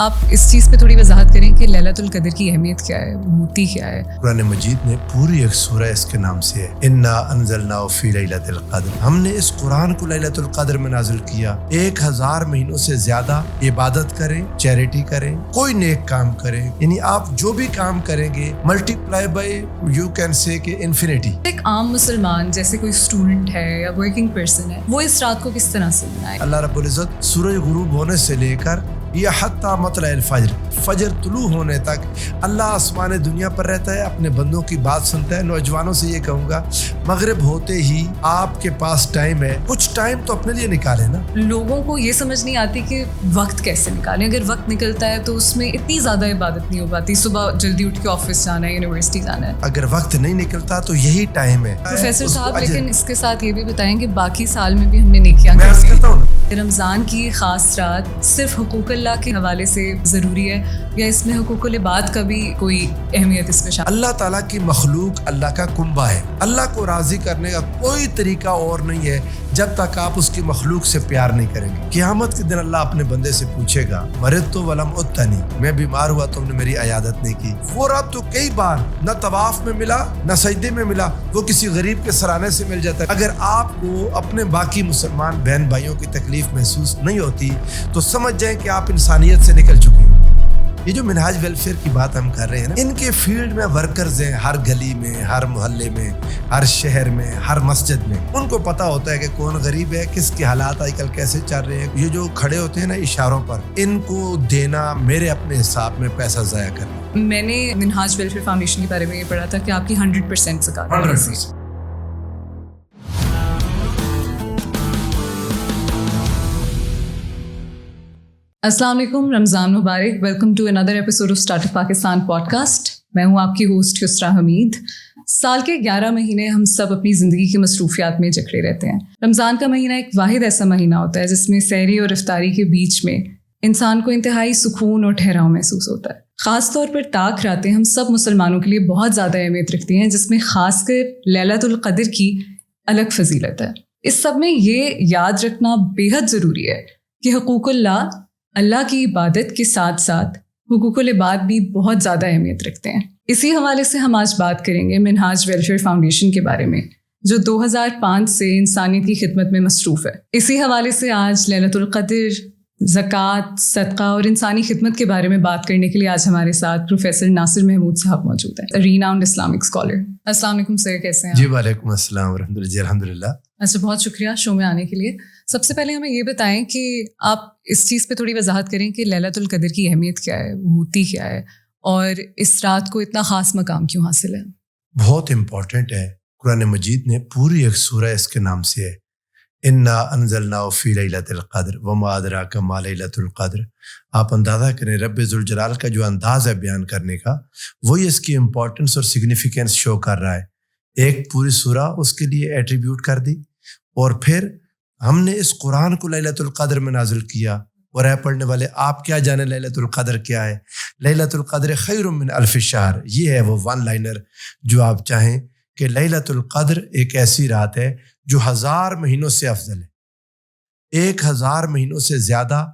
آپ اس چیز پہ تھوڑی وضاحت کریں کہ لیلۃ القدر کی اہمیت کیا ہے, ہوتی کیا ہے؟ قرآن مجید میں پوری ایک سورہ اس کے نام سے ہے, انا انزلناہ فی لیلۃ القدر. ہم نے اس قرآن کو لیلۃ القدر میں نازل کیا. 1000 مہینوں سے زیادہ عبادت کریں, چیریٹی کریں, کوئی نیک کام کریں, یعنی آپ جو بھی کام کریں گے multi ply by you can say کہ انفینٹی. ایک عام مسلمان جیسے کوئی اسٹوڈنٹ ہے یا ورکنگ پرسن ہے, وہ اس رات کو کس طرح سے منائے؟ اللہ رب العزت سورج غروب ہونے سے لے کر یا حتی مطلع الفجر, فجر طلوع ہونے تک اللہ آسمان دنیا پر رہتا ہے, اپنے بندوں کی بات سنتا ہے. نوجوانوں سے یہ کہوں گا مغرب ہوتے ہی آپ کے پاس ٹائم ہے, کچھ ٹائم تو اپنے لیے نکالیں نا. لوگوں کو یہ سمجھ نہیں آتی کہ وقت کیسے نکالیں. اگر وقت نکلتا ہے تو اس میں اتنی زیادہ عبادت نہیں ہو پاتی. صبح جلدی اٹھ کے آفس جانا ہے, یونیورسٹی جانا ہے. اگر وقت نہیں نکلتا تو یہی ٹائم ہے. پروفیسر صاحب لیکن اس کے ساتھ یہ بھی بتائیں کہ باقی سال میں بھی ہم نے نیکیاں کرتا ہوں. رمضان کی خاص رات صرف حقوق اللہ کے حوالے سے ضروری ہے یا اس میں حقوق العباد کا بھی کوئی اہمیت اس میں شامل؟ اللہ تعالیٰ کی مخلوق اللہ کا کنبہ ہے. اللہ کو راضی کرنے کا کوئی طریقہ اور نہیں ہے جب تک آپ اس کی مخلوق سے پیار نہیں کریں گے. قیامت کے دن اللہ اپنے بندے سے پوچھے گا مرضت ولم اتنی, میں بیمار ہوا تم نے میری عیادت نہیں کی. وہ رب تو کئی بار نہ طواف میں ملا نہ سجدے میں ملا, وہ کسی غریب کے سرانے سے مل جاتا ہے. اگر آپ کو اپنے باقی مسلمان بہن بھائیوں کی تکلیف محسوس نہیں ہوتی تو سمجھ جائیں کہ آپ انسانیت سے نکل چکے ہیں. یہ جو منہاج ویلفیئر کی بات ہم کر رہے ہیں نا, ان کے فیلڈ میں ورکرز ہیں, ہر گلی میں, ہر محلے میں, ہر شہر میں, ہر مسجد میں. ان کو پتا ہوتا ہے کہ کون غریب ہے, کس کے حالات آج کل کیسے چل رہے ہیں. یہ جو کھڑے ہوتے ہیں نا اشاروں پر, ان کو دینا میرے اپنے حساب میں پیسہ ضائع کرنا. میں نے منہاج ویلفیئر فاؤنڈیشن کے بارے میں یہ پڑھا تھا کہ آپ کی 100% زکات ہے. السلام علیکم, رمضان مبارک. Welcome to another episode of startup Pakistan podcast. میں ہوں آپ کی ہوسٹ یسریٰ حمید. سال کے 11 مہینے ہم سب اپنی زندگی کی مصروفیات میں جکڑے رہتے ہیں. رمضان کا مہینہ ایک واحد ایسا مہینہ ہوتا ہے جس میں سحری اور افطاری کے بیچ میں انسان کو انتہائی سکون اور ٹھہراؤ محسوس ہوتا ہے. خاص طور پر طاق راتیں ہم سب مسلمانوں کے لیے بہت زیادہ اہمیت رکھتی ہیں, جس میں خاص کر لیلۃ القدر کی الگ فضیلت ہے. اس سب میں یہ یاد رکھنا بے حد ضروری ہے کہ حقوق اللہ کی عبادت کے ساتھ ساتھ حقوق العباد بھی بہت زیادہ اہمیت رکھتے ہیں. اسی حوالے سے ہم آج بات کریں گے منہاج ویلفیئر فاؤنڈیشن کے بارے میں, جو 2005 سے انسانیت کی خدمت میں مصروف ہے. اسی حوالے سے آج لیلۃ القدر, زکوٰۃ, صدقہ اور انسانی خدمت کے بارے میں بات کرنے کے لیے آج ہمارے ساتھ پروفیسر ناصر محمود صاحب موجود ہیں, ریناؤنڈ اسلامک اسکالر. السلام علیکم سر, کیسے ہیں؟ جی وعلیکم السلام ورحمۃ اللہ. جی الحمد للہ. اچھا, بہت شکریہ شو میں آنے کے لیے. سب سے پہلے ہمیں یہ بتائیں کہ آپ اس چیز پہ تھوڑی وضاحت کریں کہ لیلۃ القدر کی اہمیت کیا ہے, ہوتی کیا ہے, اور اس رات کو اتنا خاص مقام کیوں حاصل ہے؟ بہت امپورٹنٹ ہے. قرآن مجید میں پوری ایک سورہ اس کے نام سے ہے, انا انزلناہ فی لیلۃ القدر وما ادراک ما لیلۃ القدر. آپ اندازہ کریں رب ذوالجلال کا جو انداز ہے بیان کرنے کا, وہی اس کی امپورٹنس اور سگنیفیکینس شو کر رہا ہے. ایک پوری سورہ اس کے لیے ایٹریبیوٹ کر دی, اور پھر ہم نے اس قرآن کو لیلۃ القدر میں نازل کیا. اور اے پڑھنے والے, آپ کیا جانیں لیلۃ القدر کیا ہے؟ لیلۃ القدر خیر من الف شہر. یہ ہے وہ ون لائنر جو آپ چاہیں کہ لیلۃ القدر ایک ایسی رات ہے جو 1000 مہینوں سے افضل ہے. 1000 مہینوں سے زیادہ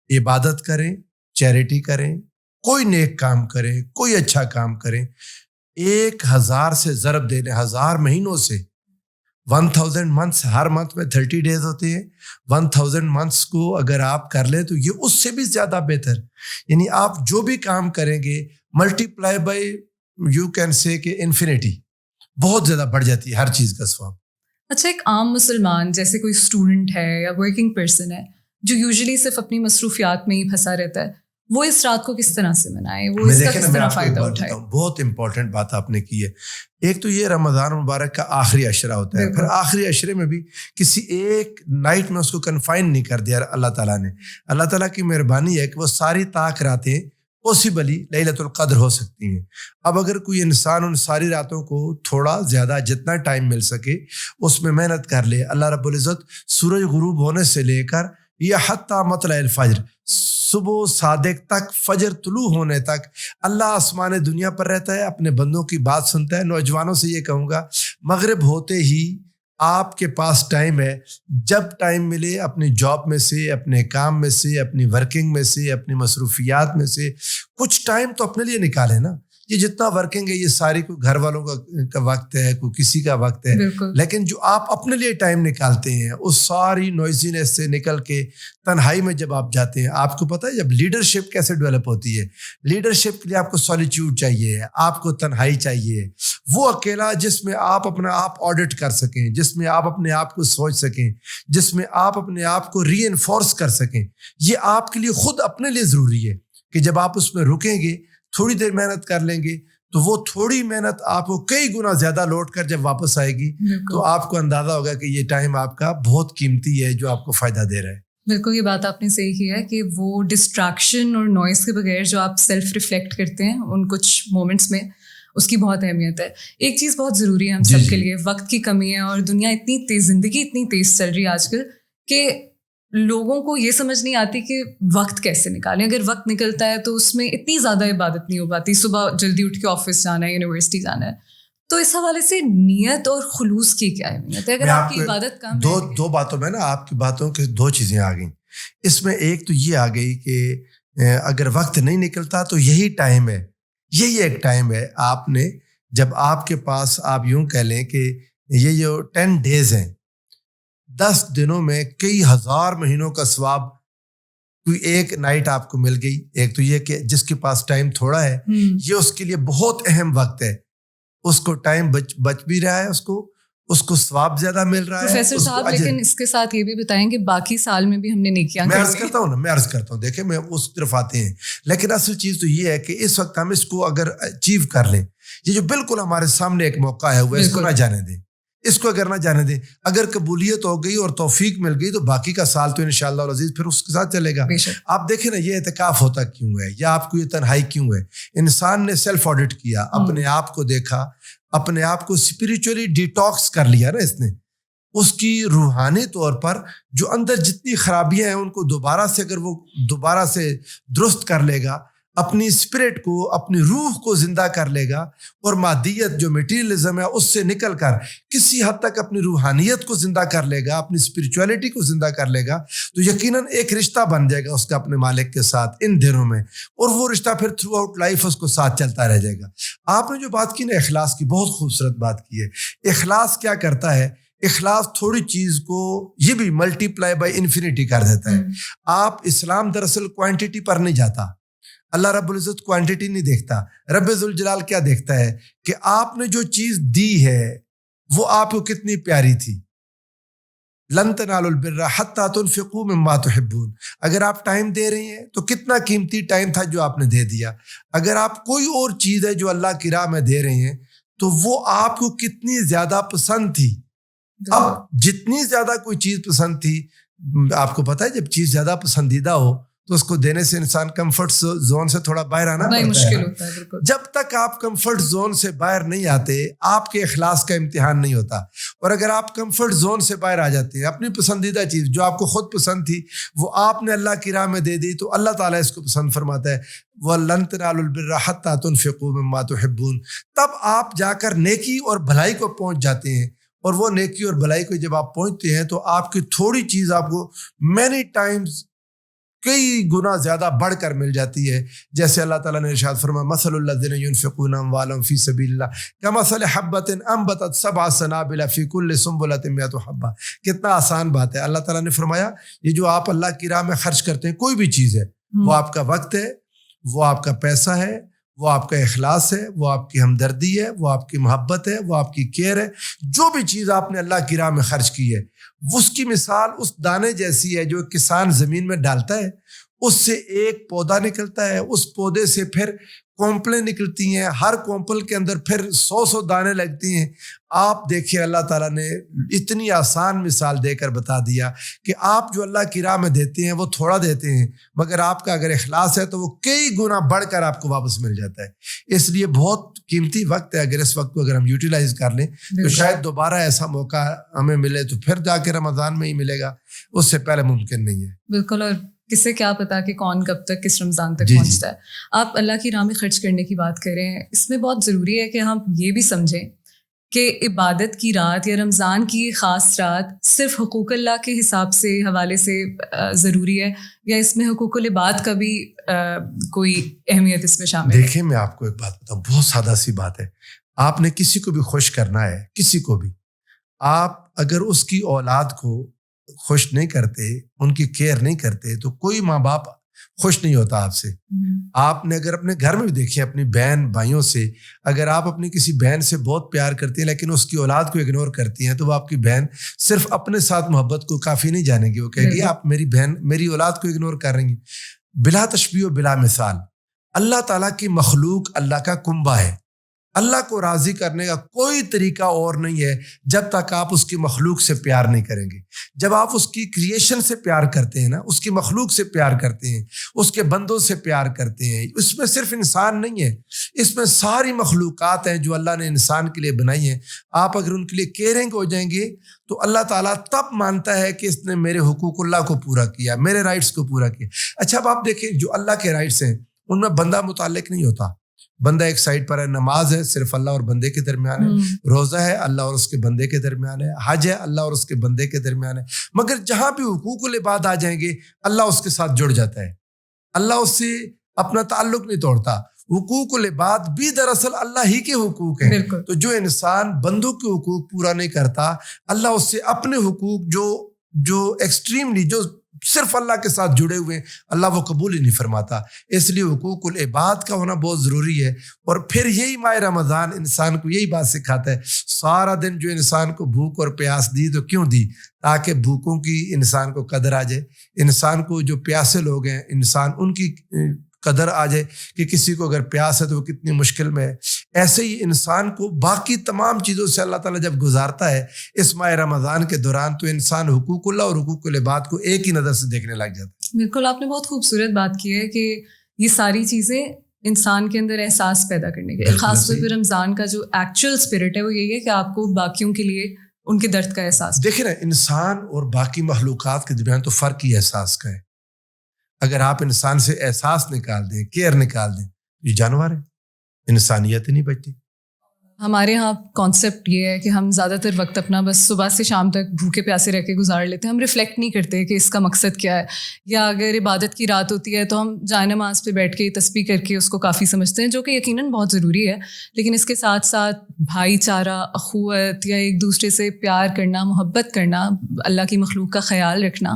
عبادت کریں, چیریٹی کریں, کوئی نیک کام کریں, کوئی اچھا کام کریں. 1000 سے ضرب دینے 1000 مہینوں سے 1000 منتھس, ہر منتھ میں 30 ڈیز ہوتے ہیں. 1000 منتھس کو اگر آپ کر لیں تو یہ اس سے بھی زیادہ بہتر. یعنی آپ جو بھی کام کریں گے multi ply by you can say کہ انفینٹی, بہت زیادہ بڑھ جاتی ہے ہر چیز کا ثواب. اچھا, ایک عام مسلمان جیسے کوئی اسٹوڈنٹ ہے یا ورکنگ پرسن ہے جو یوزلی صرف اپنی مصروفیات میں ہی پھنسا رہتا ہے, وہ اس رات کو کس طرح سے منائے, وہ اس کا کس طرح فائدہ اٹھائے؟ بہت امپورٹنٹ بات آپ نے کی ہے. ایک تو یہ رمضان مبارک کا آخری عشرہ ہوتا ہے, پھر آخری عشرے میں بھی کسی ایک نائٹ میں اس کو کنفائن نہیں کر دیا اللہ تعالیٰ نے. اللہ تعالیٰ کی مہربانی ہے کہ وہ ساری طاق راتیں پاسبلی لیلۃ القدر ہو سکتی ہیں. اب اگر کوئی انسان ان ساری راتوں کو تھوڑا زیادہ جتنا ٹائم مل سکے اس میں محنت کر لے, اللہ رب العزت سورج غروب ہونے سے لے کر یا حتی مطلع الفجر, صبح صادق تک, فجر طلوع ہونے تک اللہ آسمان دنیا پر رہتا ہے, اپنے بندوں کی بات سنتا ہے. نوجوانوں سے یہ کہوں گا مغرب ہوتے ہی آپ کے پاس ٹائم ہے, جب ٹائم ملے اپنی جاب میں سے, اپنے کام میں سے, اپنی ورکنگ میں سے, اپنی مصروفیات میں سے کچھ ٹائم تو اپنے لیے نکالیں نا. یہ جتنا ورکنگ ہے یہ ساری کوئی گھر والوں کا وقت ہے, کوئی کسی کا وقت ہے, لیکن جو آپ اپنے لیے ٹائم نکالتے ہیں اس ساری نوائزینس سے نکل کے تنہائی میں جب آپ جاتے ہیں, آپ کو پتہ ہے جب لیڈرشپ کیسے ڈیولپ ہوتی ہے, لیڈرشپ کے لیے آپ کو سولیٹیوڈ چاہیے, آپ کو تنہائی چاہیے, وہ اکیلا جس میں آپ اپنا آپ آڈٹ کر سکیں, جس میں آپ اپنے آپ کو سوچ سکیں, جس میں آپ اپنے آپ کو ری انفورس کر سکیں. یہ آپ کے لیے خود اپنے لیے ضروری ہے کہ جب آپ اس میں رکیں گے, تھوڑی دیر محنت کر لیں گے, تو وہ تھوڑی محنت آپ کو کئی گنا زیادہ لوٹ کر جب واپس آئے گی تو آپ کو اندازہ ہوگا کہ یہ ٹائم آپ کا بہت قیمتی ہے جو آپ کو فائدہ دے رہا ہے. بالکل, یہ بات آپ نے صحیح کی ہے کہ وہ ڈسٹریکشن اور نوائز کے بغیر جو آپ سیلف ریفلیکٹ کرتے ہیں ان کچھ مومنٹس میں, اس کی بہت اہمیت ہے. ایک چیز بہت ضروری ہے ہم سب کے لیے, وقت کی کمی ہے اور دنیا اتنی تیز, زندگی اتنی تیز چل رہی ہے آج کل کہ لوگوں کو یہ سمجھ نہیں آتی کہ وقت کیسے نکالیں. اگر وقت نکلتا ہے تو اس میں اتنی زیادہ عبادت نہیں ہو پاتی, صبح جلدی اٹھ کے آفس جانا ہے, یونیورسٹی جانا ہے. تو اس حوالے سے نیت اور خلوص کی کیا اہمیت ہے؟ اگر آپ کی عبادت کم ہے, دو باتوں میں نا آپ کی باتوں کے دو چیزیں آ گئیں. اس میں ایک تو یہ آ گئی کہ اگر وقت نہیں نکلتا تو یہی ٹائم ہے, یہی ایک ٹائم ہے. آپ نے جب آپ کے پاس, آپ یوں کہہ لیں کہ یہ جو 10 days ہیں, 10 دنوں میں کئی ہزار مہینوں کا ثواب کوئی ایک نائٹ آپ کو مل گئی. ایک تو یہ کہ جس کے پاس ٹائم تھوڑا ہے, یہ اس کے لیے بہت اہم وقت ہے, اس کو ٹائم بچ بھی رہا ہے, اس کو ثواب زیادہ مل رہا ہے. پروفیسر صاحب لیکن اس کے ساتھ یہ بھی بتائیں کہ باقی سال میں بھی ہم نے نیکیاں میں عرض کرتا ہوں دیکھیں میں اس طرف آتے ہیں, لیکن اصل چیز تو یہ ہے کہ اس وقت ہم اس کو اگر اچیو کر لیں, یہ جو بالکل ہمارے سامنے ایک موقع ہے وہ اس کو نہ جانے دیں, اس کو اگر نہ جانے دیں. اگر قبولیت ہو گئی اور توفیق مل گئی تو باقی کا سال تو انشاءاللہ العزیز پھر اس کے ساتھ چلے گا. آپ دیکھیں نا یہ اعتکاف ہوتا کیوں ہے, یا آپ کو یہ تنہائی کیوں ہے؟ انسان نے سیلف آڈٹ کیا, اپنے آپ کو دیکھا, اپنے آپ کو اسپریچولی ڈیٹاکس کر لیا نا اس نے. اس کی روحانی طور پر جو اندر جتنی خرابیاں ہیں ان کو دوبارہ سے درست کر لے گا, اپنی اسپرٹ کو, اپنی روح کو زندہ کر لے گا, اور مادیت جو میٹیریلزم ہے اس سے نکل کر کسی حد تک اپنی روحانیت کو زندہ کر لے گا, اپنی اسپرچولیٹی کو زندہ کر لے گا, تو یقیناً ایک رشتہ بن جائے گا اس کا اپنے مالک کے ساتھ ان دنوں میں, اور وہ رشتہ پھر تھرو آؤٹ لائف اس کو ساتھ چلتا رہ جائے گا. آپ نے جو بات کی نا اخلاص کی, بہت خوبصورت بات کی ہے. اخلاص کیا کرتا ہے؟ اخلاص تھوڑی چیز کو یہ بھی ملٹی پلائی بائی انفینٹی کر دیتا ہے. آپ اسلام دراصل کوانٹٹی پر نہیں جاتا, اللہ رب العزت کوانٹٹی نہیں دیکھتا. رب ذوالجلال کیا دیکھتا ہے کہ آپ نے جو چیز دی ہے وہ آپ کو کتنی پیاری تھی. لن تنالوا البر حتى تنفقوا مما تحبون. اگر آپ ٹائم دے رہے ہیں تو کتنا قیمتی ٹائم تھا جو آپ نے دے دیا. اگر آپ کوئی اور چیز ہے جو اللہ کی راہ میں دے رہے ہیں تو وہ آپ کو کتنی زیادہ پسند تھی. اب جتنی زیادہ کوئی چیز پسند تھی, آپ کو پتا ہے جب چیز زیادہ پسندیدہ ہو تو اس کو دینے سے انسان کمفرٹ زون سے تھوڑا باہر آنا مشکل ہوتا ہے. جب تک آپ کمفرٹ زون سے باہر نہیں آتے آپ کے اخلاص کا امتحان نہیں ہوتا. اور اگر آپ کمفرٹ زون سے باہر آ جاتے ہیں, اپنی پسندیدہ چیز جو آپ کو خود پسند تھی وہ آپ نے اللہ کی راہ میں دے دی, تو اللہ تعالیٰ اس کو پسند فرماتا ہے وَلَن تَنَالُوا الْبِرَّ حَتَّى تُنْفِقُوا مِمَّا تُحِبُّونَ. تب آپ جا کر نیکی اور بھلائی کو پہنچ جاتے ہیں, اور وہ نیکی اور بھلائی کو جب آپ پہنچتے ہیں تو آپ کی تھوڑی چیز آپ کو مینی ٹائمز کئی گنا زیادہ بڑھ کر مل جاتی ہے. جیسے اللہ تعالیٰ نے ارشاد فرمایا مثل الذین ينفقون اموالهم فی سبیل اللہ کمثل حبۃ انبتت سبع سنابل فی کل سنبلۃ مئۃ حبۃ. کتنا آسان بات ہے. اللہ تعالیٰ نے فرمایا یہ جو آپ اللہ کی راہ میں خرچ کرتے ہیں کوئی بھی چیز ہے, وہ آپ کا وقت ہے, وہ آپ کا پیسہ ہے, وہ آپ کا اخلاص ہے, وہ آپ کی ہمدردی ہے, وہ آپ کی محبت ہے, وہ آپ کی کیئر ہے, جو بھی چیز آپ نے اللہ کی راہ میں خرچ کی ہے اس کی مثال اس دانے جیسی ہے جو کسان زمین میں ڈالتا ہے, اس سے ایک پودا نکلتا ہے, اس پودے سے پھر کومپلیں نکلتی ہیں, ہر کومپل کے اندر پھر 100 دانے لگتی ہیں. آپ دیکھیں اللہ تعالیٰ نے اتنی آسان مثال دے کر بتا دیا کہ آپ جو اللہ کی راہ میں دیتے ہیں وہ تھوڑا دیتے ہیں, مگر آپ کا اگر اخلاص ہے تو وہ کئی گنا بڑھ کر آپ کو واپس مل جاتا ہے. اس لیے بہت قیمتی وقت ہے. اگر اس وقت کو اگر ہم یوٹیلائز کر لیں تو شاید دوبارہ ایسا موقع ہمیں ملے تو پھر جا کے رمضان میں ہی ملے گا, اس سے پہلے ممکن نہیں ہے. بالکل. اور کسے کیا پتا کہ کون کب تک کس رمضان تک پہنچتا ہے. آپ اللہ کی راہ میں خرچ کرنے کی بات کر رہے ہیں, اس میں بہت ضروری ہے کہ ہم یہ بھی سمجھیں کہ عبادت کی رات یا رمضان کی خاص رات صرف حقوق اللہ کے حساب سے حوالے سے ضروری ہے, یا اس میں حقوق العباد کا بھی کوئی اہمیت اس میں شامل ہے؟ دیکھیں میں آپ کو ایک بات بتاؤں, بہت سادہ سی بات ہے. آپ نے کسی کو بھی خوش کرنا ہے, کسی کو بھی, آپ اگر اس کی اولاد کو خوش نہیں کرتے, ان کی کیئر نہیں کرتے, تو کوئی ماں باپ خوش نہیں ہوتا آپ سے. آپ نے اگر اپنے گھر میں بھی دیکھیں اپنی بہن بھائیوں سے, اگر آپ اپنی کسی بہن سے بہت پیار کرتی ہیں لیکن اس کی اولاد کو اگنور کرتی ہیں, تو وہ آپ کی بہن صرف اپنے ساتھ محبت کو کافی نہیں جانے گی, وہ کہے گی آپ میری بہن میری اولاد کو اگنور کر رہی ہیں. بلا تشبیہ و بلا مثال اللہ تعالیٰ کی مخلوق اللہ کا کنبہ ہے. اللہ کو راضی کرنے کا کوئی طریقہ اور نہیں ہے جب تک آپ اس کی مخلوق سے پیار نہیں کریں گے. جب آپ اس کی کریشن سے پیار کرتے ہیں نا, اس کی مخلوق سے پیار کرتے ہیں, اس کے بندوں سے پیار کرتے ہیں, اس میں صرف انسان نہیں ہے, اس میں ساری مخلوقات ہیں جو اللہ نے انسان کے لیے بنائی ہیں. آپ اگر ان کے لیے کیئرنگ ہو جائیں گے تو اللہ تعالیٰ تب مانتا ہے کہ اس نے میرے حقوق اللہ کو پورا کیا, میرے رائٹس کو پورا کیا. اچھا اب آپ دیکھیں جو اللہ کے رائٹس ہیں ان میں بندہ متعلق نہیں ہوتا. بندہ ایک سائڈ پر ہے, نماز ہے صرف اللہ اور بندے کے درمیان ہے, روزہ ہے اللہ اور اس کے بندے کے درمیان ہے, حج ہے اللہ اور اس کے بندے کے درمیان ہے. مگر جہاں بھی حقوق العباد آ جائیں گے اللہ اس کے ساتھ جڑ جاتا ہے, اللہ اس سے اپنا تعلق نہیں توڑتا. حقوق العباد بھی دراصل اللہ ہی کے حقوق ہیں. تو جو انسان بندوں کے حقوق پورا نہیں کرتا, اللہ اس سے اپنے حقوق جو ایکسٹریملی جو صرف اللہ کے ساتھ جڑے ہوئے ہیں اللہ وہ قبول ہی نہیں فرماتا. اس لیے حقوق العباد کا ہونا بہت ضروری ہے. اور پھر یہی ماہ رمضان انسان کو یہی بات سکھاتا ہے. سارا دن جو انسان کو بھوک اور پیاس دی تو کیوں دی؟ تاکہ بھوکوں کی انسان کو قدر آ جائے, انسان کو جو پیاسے لوگ ہیں انسان ان کی قدر آ جائے کہ کسی کو اگر پیاس ہے تو وہ کتنی مشکل میں ہے. ایسے ہی انسان کو باقی تمام چیزوں سے اللہ تعالیٰ جب گزارتا ہے اس ماہ رمضان کے دوران تو انسان حقوق اللہ اور حقوق العباد کو ایک ہی نظر سے دیکھنے لگ جاتا ہے. بالکل, آپ نے بہت خوبصورت بات کی ہے کہ یہ ساری چیزیں انسان کے اندر احساس پیدا کرنے کے, خاص طور پہ رمضان کا جو ایکچوئل اسپرٹ ہے وہ یہی ہے کہ آپ کو باقیوں کے لیے ان کے درد کا احساس. دیکھیں نا, انسان اور باقی مخلوقات کے درمیان تو فرق ہی احساس کا ہے. اگر آپ انسان سے احساس نکال دیں, کیئر نکال دیں, یہ جانور ہے, انسانیت نہیں بچتی. ہمارے ہاں کانسیپٹ یہ ہے کہ ہم زیادہ تر وقت اپنا بس صبح سے شام تک بھوکے پیاسے رہ کے گزار لیتے ہیں. ہم ریفلیکٹ نہیں کرتے کہ اس کا مقصد کیا ہے. یا اگر عبادت کی رات ہوتی ہے تو ہم جائے نماز پہ بیٹھ کے تسبیح کر کے اس کو کافی سمجھتے ہیں, جو کہ یقیناً بہت ضروری ہے. لیکن اس کے ساتھ ساتھ بھائی چارہ, اخوت یا ایک دوسرے سے پیار کرنا, محبت کرنا, اللہ کی مخلوق کا خیال رکھنا,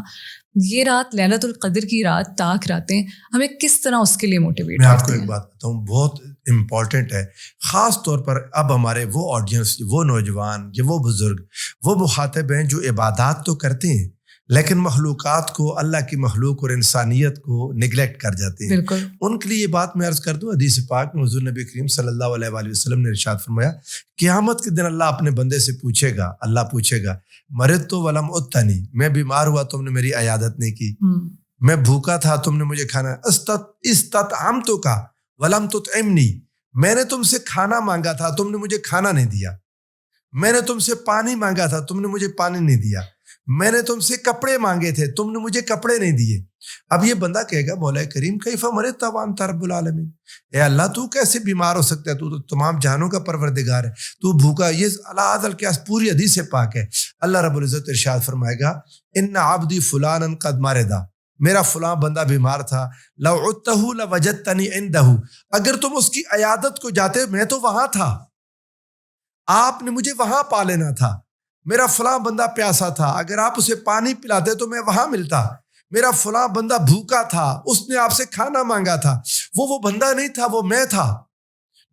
یہ رات لیلۃ القدر کی رات, طاق راتیں ہمیں کس طرح اس کے لیے موٹیویٹ میں آپ کو ایک بات بتاؤں بہت امپورٹنٹ ہے, خاص طور پر اب ہمارے وہ آڈینس, وہ نوجوان, یہ وہ بزرگ, وہ مخاطب ہیں جو عبادات تو کرتے ہیں لیکن مخلوقات کو, اللہ کی مخلوق اور انسانیت کو نگلیکٹ کر جاتے ہیں. بالکل. ان کے لیے یہ بات میں عرض کر دوں, حدیث پاک میں حضور نبی کریم صلی اللہ علیہ وآلہ وسلم نے ارشاد فرمایا قیامت کے دن اللہ اپنے بندے سے پوچھے گا, اللہ پوچھے گا مرض تو ولم اتنی, میں بیمار ہوا تم نے میری عیادت نہیں کی, میں بھوکا تھا تم نے مجھے کھانا, استطعمتک کا ولم تطعمنی, میں نے تم سے کھانا مانگا تھا تم نے مجھے کھانا نہیں دیا, میں نے تم سے پانی مانگا تھا تم نے مجھے پانی نہیں دیا, میں نے تم سے کپڑے مانگے تھے تم نے مجھے کپڑے نہیں دیے. اب یہ بندہ کہے گا مولا کریم کیف مرضت وانت رب العالمین, اے اللہ تو کیسے بیمار ہو سکتا ہے, تو تمام جہانوں کا پروردگار ہے, تو بھوکا. یہ اللہ القیاس پوری حدیث پاک ہے. اللہ رب العزت ارشاد فرمائے گا ان عبدی فلانا قد مرض, میرا فلاں بندہ بیمار تھا, لو عدتہ لوجدتنی عندہ, اگر تم اس کی عیادت کو جاتے میں تو وہاں تھا, آپ نے مجھے وہاں پا لینا تھا. میرا فلاں بندہ پیاسا تھا, اگر آپ اسے پانی پلاتے تو میں وہاں ملتا. میرا فلاں بندہ بھوکا تھا, اس نے آپ سے کھانا مانگا تھا, وہ بندہ نہیں تھا, وہ میں تھا,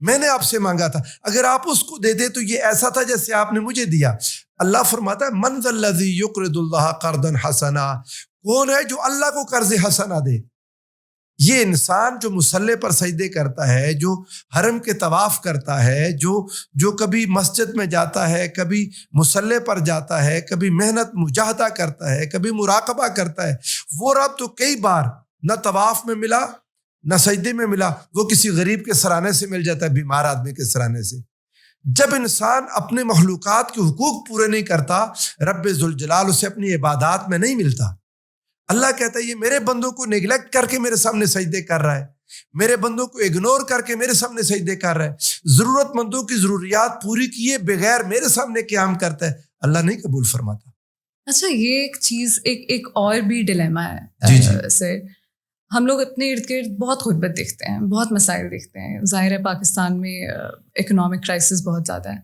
میں نے آپ سے مانگا تھا, اگر آپ اس کو دیتے تو یہ ایسا تھا جیسے آپ نے مجھے دیا. اللہ فرماتا ہے من ذا الذی یقرض اللہ قرضا حسنا, کون ہے جو اللہ کو قرض حسنا دے. یہ انسان جو مصلی پر سجدے کرتا ہے, جو حرم کے طواف کرتا ہے, جو کبھی مسجد میں جاتا ہے, کبھی مصلی پر جاتا ہے, کبھی محنت مجاہدہ کرتا ہے, کبھی مراقبہ کرتا ہے, وہ رب تو کئی بار نہ طواف میں ملا نہ سجدے میں ملا, وہ کسی غریب کے سرانے سے مل جاتا ہے, بیمار آدمی کے سرانے سے. جب انسان اپنے مخلوقات کے حقوق پورے نہیں کرتا, رب ذوالجلال اسے اپنی عبادات میں نہیں ملتا. اللہ کہتا ہے یہ میرے بندوں کو نیگلیکٹ کر کے میرے سامنے سجدے کر رہا ہے, میرے بندوں کو اگنور کر کے میرے سامنے سجدے کر رہا ہے, ضرورت مندوں کی ضروریات پوری کیے بغیر میرے سامنے قیام کرتا ہے, اللہ نہیں قبول فرماتا. اچھا, یہ ایک چیز ایک اور بھی ڈیلیما ہے. جی سر, ہم لوگ اپنے ارد گرد بہت غربت دیکھتے ہیں, بہت مسائل دیکھتے ہیں. ظاہر ہے پاکستان میں اکنامک کرائسس بہت زیادہ ہے.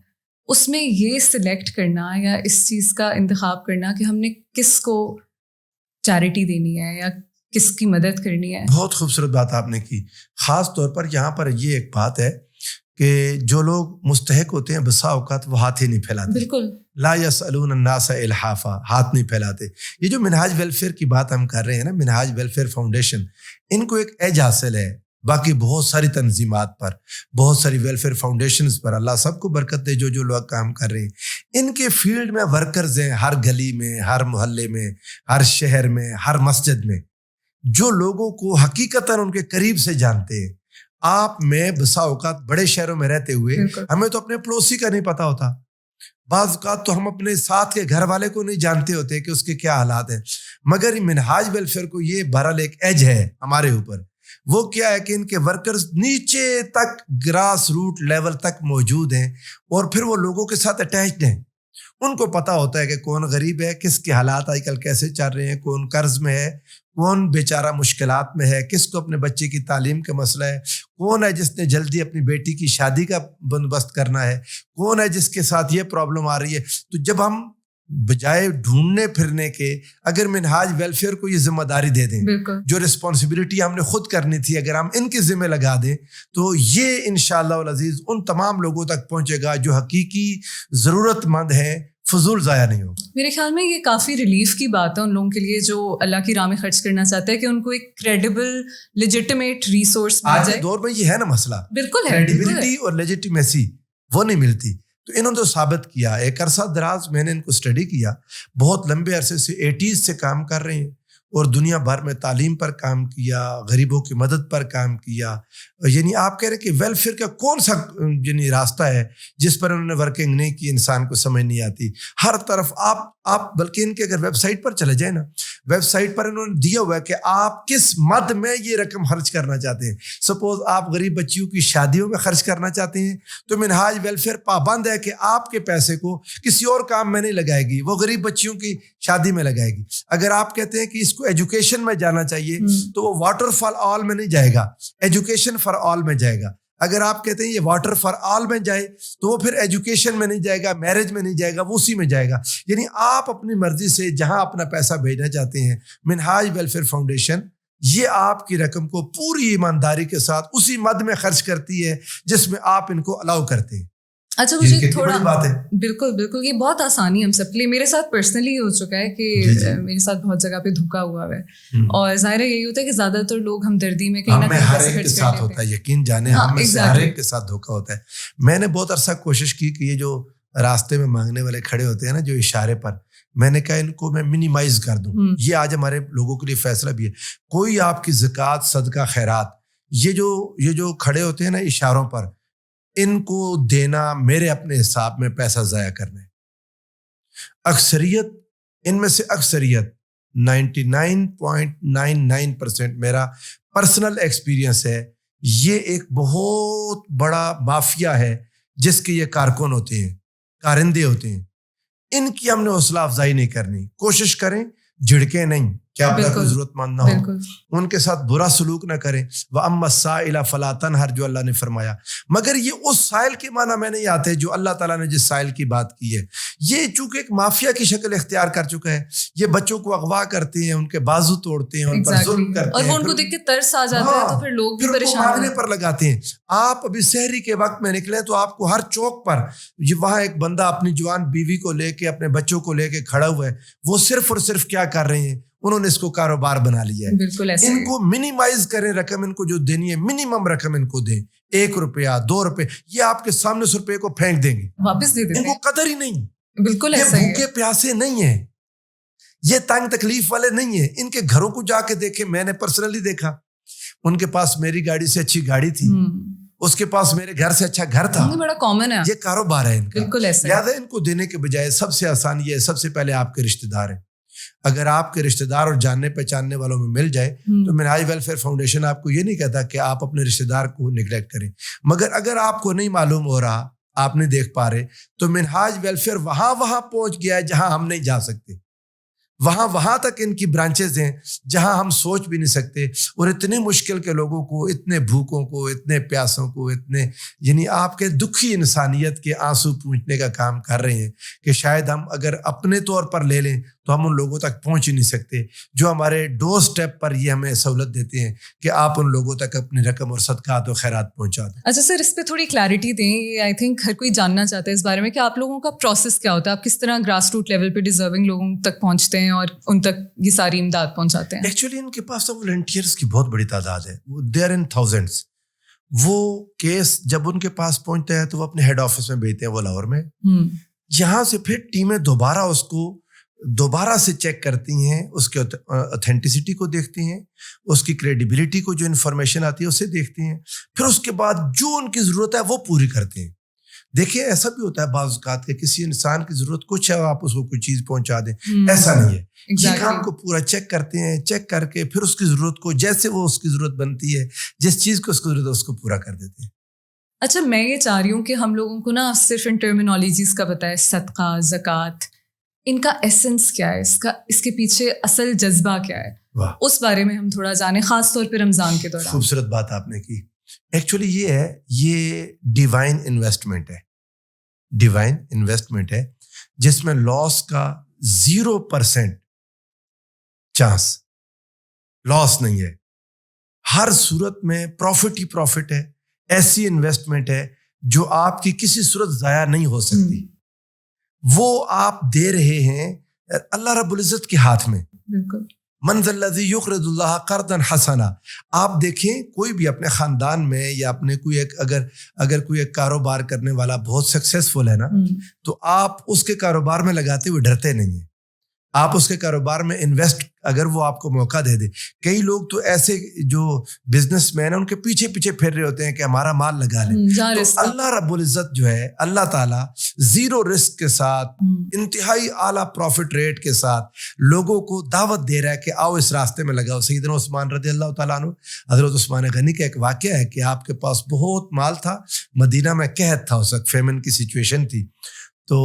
اس میں یہ سلیکٹ کرنا یا اس چیز کا انتخاب کرنا کہ ہم نے کس کو چیریٹی دینی ہے یا کس کی مدد کرنی ہے, بہت خوبصورت بات آپ نے کی. خاص طور پر یہاں پر یہ ایک بات ہے کہ جو لوگ مستحق ہوتے ہیں بسا اوقات وہ ہاتھ ہی نہیں پھیلاتے. بالکل, لا یسألون الناس الحافا, ہاتھ نہیں پھیلاتے. یہ جو منہاج ویلفیئر کی بات ہم کر رہے ہیں نا, منہاج ویلفیئر فاؤنڈیشن, ان کو ایک ایج حاصل ہے باقی بہت ساری تنظیمات پر, بہت ساری ویلفیئر فاؤنڈیشنز پر. اللہ سب کو برکت دے جو لوگ کام کر رہے ہیں. ان کے فیلڈ میں ورکرز ہیں ہر گلی میں, ہر محلے میں, ہر شہر میں, ہر مسجد میں, جو لوگوں کو حقیقتاً ان کے قریب سے جانتے ہیں. آپ میں بسا اوقات بڑے شہروں میں رہتے ہوئے ہمیں تو اپنے پڑوسی کا نہیں پتا ہوتا. بعض اوقات تو ہم اپنے ساتھ کے گھر والے کو نہیں جانتے ہوتے کہ اس کے کیا حالات ہیں. مگر منہاج ویلفیئر کو یہ بہرحال ایک ایج ہے ہمارے اوپر. وہ کیا ہے کہ ان کے ورکرز نیچے تک گراس روٹ لیول تک موجود ہیں اور پھر وہ لوگوں کے ساتھ اٹیچڈ ہیں. ان کو پتا ہوتا ہے کہ کون غریب ہے, کس کے حالات آج کل کیسے چل رہے ہیں, کون قرض میں ہے, کون بیچارہ مشکلات میں ہے, کس کو اپنے بچے کی تعلیم کا مسئلہ ہے, کون ہے جس نے جلدی اپنی بیٹی کی شادی کا بندوبست کرنا ہے, کون ہے جس کے ساتھ یہ پرابلم آ رہی ہے. تو جب ہم بجائے ڈھونڈنے پھرنے کے اگر منہاج ویلفیئر کو یہ ذمہ داری دے دیں, جو رسپانسبلٹی ہم نے خود کرنی تھی اگر ہم ان کے ذمہ لگا دیں, تو یہ انشاءاللہ العزیز ان تمام لوگوں تک پہنچے گا جو حقیقی ضرورت مند ہیں, فضول ضائع نہیں ہوگا. میرے خیال میں یہ کافی ریلیف کی بات ہے ان لوگوں کے لیے جو اللہ کی راہ میں خرچ کرنا چاہتے ہیں کہ ان کو ایک کریڈیبل لیجیٹمیٹ ریسورس مل جائے. آج دور میں یہ ہے نا مسئلہ, بالکل ہے, کریڈیبلٹی اور لیجیٹمیسی وہ نہیں ملتی. تو انہوں نے تو ثابت کیا. ایک عرصہ دراز میں نے ان کو اسٹڈی کیا, بہت لمبے عرصے سے 80s سے کام کر رہے ہیں اور دنیا بھر میں تعلیم پر کام کیا, غریبوں کی مدد پر کام کیا. یعنی آپ کہہ رہے کہ ویلفیئر کا کون سا یعنی راستہ ہے جس پر انہوں نے ورکنگ نہیں کی, انسان کو سمجھ نہیں آتی. ہر طرف آپ بلکہ ان کے اگر ویب سائٹ پر چلے جائیں نا, ویب سائٹ پر انہوں نے دیا ہوا ہے کہ آپ کس مد میں یہ رقم خرچ کرنا چاہتے ہیں. سپوز آپ غریب بچیوں کی شادیوں میں خرچ کرنا چاہتے ہیں تو منہاج ویلفیئر پابند ہے کہ آپ کے پیسے کو کسی اور کام میں نہیں لگائے گی, وہ غریب بچیوں کی شادی میں لگائے گی. اگر آپ کہتے ہیں کہ اس کو ایجوکیشن میں جانا چاہیے تو وہ واٹر فار آل میں نہیں جائے گا, ایجوکیشن فار آل میں جائے گا. اگر آپ کہتے ہیں یہ واٹر فار آل میں جائے تو وہ پھر ایجوکیشن میں نہیں جائے گا, میرج میں نہیں جائے گا, وہ اسی میں جائے گا. یعنی آپ اپنی مرضی سے جہاں اپنا پیسہ بھیجنا چاہتے ہیں, منہاج ویلفیئر فاؤنڈیشن یہ آپ کی رقم کو پوری ایمانداری کے ساتھ اسی مد میں خرچ کرتی ہے جس میں آپ ان کو الاؤ کرتے ہیں. اچھا, مجھے تھوڑا بات ہے. بالکل بالکل, یہ بہت آسانی ہم سب کے لیے. میرے ساتھ پرسنلی ہو چکا ہے کہ میرے ساتھ بہت جگہ پہ دھوکا ہوا ہے, اور ظاہر یہی ہوتا ہے کہ زیادہ تر لوگ ہمدردی میں کہیں نہ کہیں پیسے خرچ کر لیتے ہوتا ہے. یقین جانے ہم میں سے ہر ایک کے ساتھ دھوکا ہوتا ہے. میں نے بہت عرصہ کوشش کی کہ یہ جو راستے میں مانگنے والے کھڑے ہوتے ہیں نا جو اشارے پر, میں نے کہا ان کو میں منیمائز کر دوں. یہ آج ہمارے لوگوں کے لیے فیصلہ بھی ہے. کوئی آپ کی زکوٰۃ, صدقہ, خیرات, یہ جو کھڑے ہوتے ہیں نا اشاروں پر, ان کو دینا میرے اپنے حساب میں پیسہ ضائع کرنا ہے. اکثریت ان میں سے اکثریت 99.99% میرا پرسنل ایکسپیرینس ہے, یہ ایک بہت بڑا مافیا ہے جس کے یہ کارکن ہوتے ہیں, کارندے ہوتے ہیں. ان کی ہم نے حوصلہ افزائی نہیں کرنی. کوشش کریں جھڑکیں نہیں, کیا آپ کا ضرورت مند نہ ہو, ان کے ساتھ برا سلوک نہ کریں. وَأَمَّا السَّائِلَ فَلَا تَنْهَرْ جو اللہ نے فرمایا. مگر یہ اس سائل کے معنی میں نہیں آتے جو اللہ تعالیٰ نے جس سائل کی بات کی ہے. یہ چونکہ ایک مافیا کی شکل اختیار کر چکا ہے, یہ بچوں کو اغوا کرتے ہیں, ان کے بازو توڑتے ہیں, ان پر ظلم کرتے ہیں, اور وہ ان کو دیکھ کے ترس آ جاتا ہے تو پھر لوگ بھی پریشان مانگنے پر لگاتے ہیں. آپ ابھی سحری کے وقت میں نکلیں تو آپ کو ہر چوک پر وہاں ایک بندہ اپنی جوان بیوی کو لے کے, اپنے بچوں کو لے کے کھڑا ہوا ہے. وہ صرف اور صرف کیا کر رہے ہیں, انہوں نے اس کو کاروبار بنا لیا ہے. بالکل ایسے ان کو منیمائز کریں رقم, ان کو جو دینی ہے منیمم رقم ان کو دیں. 1 روپیہ 2 روپے, یہ آپ کے سامنے 100 روپے کو پھینک دیں گے, واپس دے دیتے ان کو قدر ہی نہیں. بالکل یہ ایسا ہی ہے. بھوکے پیاسے نہیں ہیں, یہ تنگ تکلیف والے نہیں ہیں. ان کے گھروں کو جا کے دیکھیں, میں نے پرسنلی دیکھا, ان کے پاس میری گاڑی سے اچھی گاڑی تھی, اس کے پاس میرے گھر سے اچھا گھر تھا. بڑا کامن ہے, یہ کاروبار ہے ان کا. بالکل ایسا. لہٰذا ان کو دینے کے بجائے سب سے آسان یہ ہے, سب سے پہلے آپ کے رشتے دار ہیں, اگر آپ کے رشتہ دار اور جاننے پہچاننے والوں میں مل جائے تو منہاج ویلفیئر فاؤنڈیشن آپ کو یہ نہیں کہتا کہ آپ اپنے رشتہ دار کو نگلیکٹ کریں، مگر اگر آپ کو نہیں معلوم ہو رہا، آپ نہیں دیکھ پا رہے، تو منہاج ویلفیئر وہاں پہنچ گیا ہے جہاں ہم نہیں جا سکتے، وہاں تک ان کی برانچز ہیں جہاں ہم سوچ بھی نہیں سکتے، اور اتنے مشکل کے لوگوں کو، اتنے بھوکوں کو، اتنے پیاسوں کو، اتنے یعنی آپ کے دکھی انسانیت کے آنسو پوچھنے کا کام کر رہے ہیں کہ شاید ہم اگر اپنے طور پر لے لیں تو ہم ان لوگوں تک پہنچ ہی نہیں سکتے جو ہمارے ڈور سٹیپ پر یہ ہمیں سہولت دیتے ہیں کہ آپ ان لوگوں تک اپنی رقم اور صدقات و خیرات پہنچا دیں۔ اچھا سر، اس پہ تھوڑی کلیئرٹی دیں، آئی تھنک ہر کوئی جاننا چاہتا ہے اس بارے میں کہ آپ لوگوں کا پروسیس کیا ہوتا ہے، آپ کس طرح گراس روٹ لیول پہ ڈیزرونگ لوگوں تک پہنچتے ہیں اور ان تک یہ ساری امداد پہنچاتے ہیں؟ ایکچولی ان کے پاس تو والنٹیئرس کی بہت بڑی تعداد ہے، دے آر ان تھاؤزینڈس۔ وہ کیس جب ان کے پاس پہنچتا ہے تو وہ اپنے ہیڈ آفس میں بھیجتے ہیں، وہ لاہور میں، یہاں سے پھر ٹیمیں دوبارہ سے چیک کرتی ہیں، اس کے اوتھینٹسٹی کو دیکھتی ہیں، اس کی کریڈیبلٹی کو، جو انفارمیشن آتی ہے اسے دیکھتی ہیں، پھر اس کے بعد جو ان کی ضرورت ہے وہ پوری کرتے ہیں۔ دیکھیے ایسا بھی ہوتا ہے بعض اوقات کہ کسی انسان کی ضرورت کچھ ہے، آپ اس کو کوئی چیز پہنچا دیں، ایسا نہیں ہے، یہ کام کو پورا چیک کرتے ہیں، چیک کر کے پھر اس کی ضرورت کو جیسے وہ اس کی ضرورت بنتی ہے، جس چیز کو اس کی ضرورت ہے اس کو پورا کر دیتے ہیں۔ اچھا، میں یہ چاہ رہی ہوں کہ ہم لوگوں کو نا صرف ان ٹرمینالوجیز کا پتہ ہے، صدقہ، زکوٰۃ، ان کا ایسنس کیا ہے، اس کے پیچھے اصل جذبہ کیا ہے، اس بارے میں ہم تھوڑا جانیں، خاص طور پہ رمضان کے دوران۔ خوبصورت بات آپ نے کی۔ ایکچولی یہ ڈیوائن انویسٹمنٹ ہے جس میں لاس کا 0% چانس، لاس نہیں ہے، ہر صورت میں پروفٹ ہی پروفٹ ہے۔ ایسی انویسٹمنٹ ہے جو آپ کی کسی صورت ضائع نہیں ہو سکتی، وہ آپ دے رہے ہیں اللہ رب العزت کے ہاتھ میں۔ بالکل، من ذا الذی یقرض اللہ قرضا حسنا۔ آپ دیکھیں کوئی بھی اپنے خاندان میں یا اپنے کوئی ایک اگر کوئی ایک کاروبار کرنے والا بہت سکسیسفل ہے نا، تو آپ اس کے کاروبار میں لگاتے ہوئے ڈرتے نہیں ہیں، آپ اس کے کاروبار میں انویسٹ اگر وہ آپ کو موقع دے دے۔ کئی لوگ تو ایسے جو بزنس مین ہیں ان کے پیچھے پھر رہے ہوتے ہیں کہ ہمارا مال لگا لیں، تو اللہ رب العزت جو ہے، اللہ تعالیٰ 0 رسک کے ساتھ، انتہائی اعلیٰ پروفٹ ریٹ کے ساتھ لوگوں کو دعوت دے رہا ہے کہ آؤ اس راستے میں لگاؤ۔ سیدنا عثمان رضی اللہ تعالیٰ عنہ، حضرت عثمان غنی کا ایک واقعہ ہے کہ آپ کے پاس بہت مال تھا، مدینہ میں قحط تھا، اس وقت فیمن کی سچویشن تھی، تو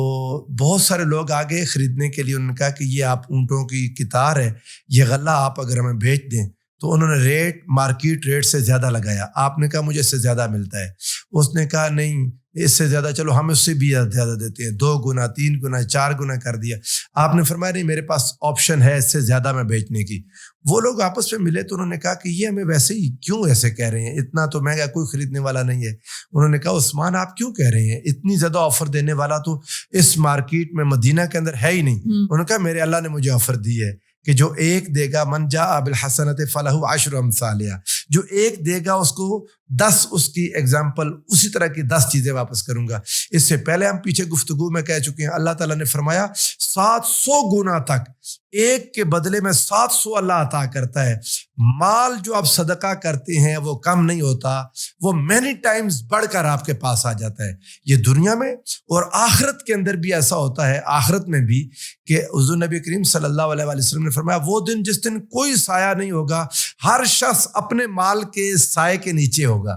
بہت سارے لوگ آ گئے خریدنے کے لیے۔ انہوں نے کہا کہ یہ آپ اونٹوں کی قطار ہے، یہ غلہ آپ اگر ہمیں بیچ دیں، تو انہوں نے ریٹ مارکیٹ ریٹ سے زیادہ لگایا۔ آپ نے کہا مجھے اس سے زیادہ ملتا ہے، اس نے کہا نہیں اس سے زیادہ، چلو ہم اس سے بھی زیادہ دیتے ہیں، 2 گنا 3 گنا 4 گنا کر دیا۔ آپ نے فرمایا نہیں میرے پاس آپشن ہے اس سے زیادہ میں بیچنے کی۔ وہ لوگ آپس میں ملے تو انہوں نے کہا کہ یہ ہمیں ویسے ہی کیوں ایسے کہہ رہے ہیں، اتنا تو مہنگا کوئی خریدنے والا نہیں ہے۔ انہوں نے کہا عثمان آپ کیوں کہہ رہے ہیں، اتنی زیادہ آفر دینے والا تو اس مارکیٹ میں مدینہ کے اندر ہے ہی نہیں۔ انہوں نے کہا میرے اللہ نے مجھے آفر دی ہے کہ جو ایک دے گا، من جاء بالحسنۃ فلہ 10 امثالہا، جو ایک دے گا اس کو 10 اس کی ایگزامپل اسی طرح کی 10 چیزیں واپس کروں گا۔ اس سے پہلے ہم پیچھے گفتگو میں کہہ چکے ہیں، اللہ تعالیٰ نے فرمایا 700 گنا تک ایک کے بدلے میں 700 اللہ عطا کرتا ہے۔ مال جو آپ صدقہ کرتے ہیں وہ کم نہیں ہوتا، وہ مینی ٹائمز بڑھ کر آپ کے پاس آ جاتا ہے۔ یہ دنیا میں اور آخرت کے اندر بھی ایسا ہوتا ہے، آخرت میں بھی، کہ حضور نبی کریم صلی اللہ علیہ وسلم نے فرمایا وہ دن جس دن کوئی سایہ نہیں ہوگا، ہر شخص اپنے مال کے سائے کے نیچے ہوگا۔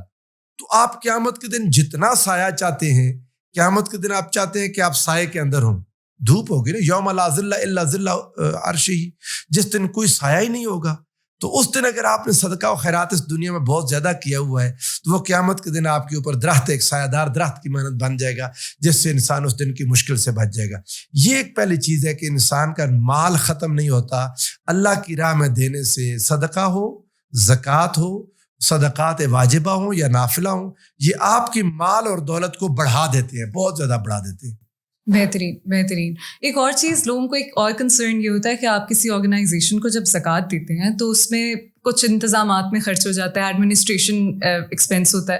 تو آپ قیامت کے دن جتنا سایہ چاہتے ہیں، قیامت کے دن آپ چاہتے ہیں کہ آپ سائے کے اندر ہوں، دھوپ ہوگی نا، یوم لا ظل الا ظل عرشہ، جس دن کوئی سایہ ہی نہیں ہوگا، تو اس دن اگر آپ نے صدقہ و خیرات اس دنیا میں بہت زیادہ کیا ہوا ہے تو وہ قیامت کے دن آپ کے اوپر درخت، ایک سایہ دار درخت کی مانند بن جائے گا، جس سے انسان اس دن کی مشکل سے بچ جائے گا۔ یہ ایک پہلی چیز ہے کہ انسان کا مال ختم نہیں ہوتا اللہ کی راہ میں دینے سے، صدقہ ہو، زکوٰۃ ہو، صدقات واجبہ ہوں یا نافلہ ہوں، یہ آپ کی مال اور دولت کو بڑھا دیتے ہیں، بہت زیادہ بڑھا دیتے ہیں۔ بہترین۔ ایک اور چیز، لوگوں کو ایک اور کنسرن یہ ہوتا ہے کہ آپ کسی آرگنائزیشن کو جب زکوٰۃ دیتے ہیں تو اس میں کچھ انتظامات میں خرچ ہو جاتا ہے، ایڈمنسٹریشن ایکسپینس ہوتا ہے۔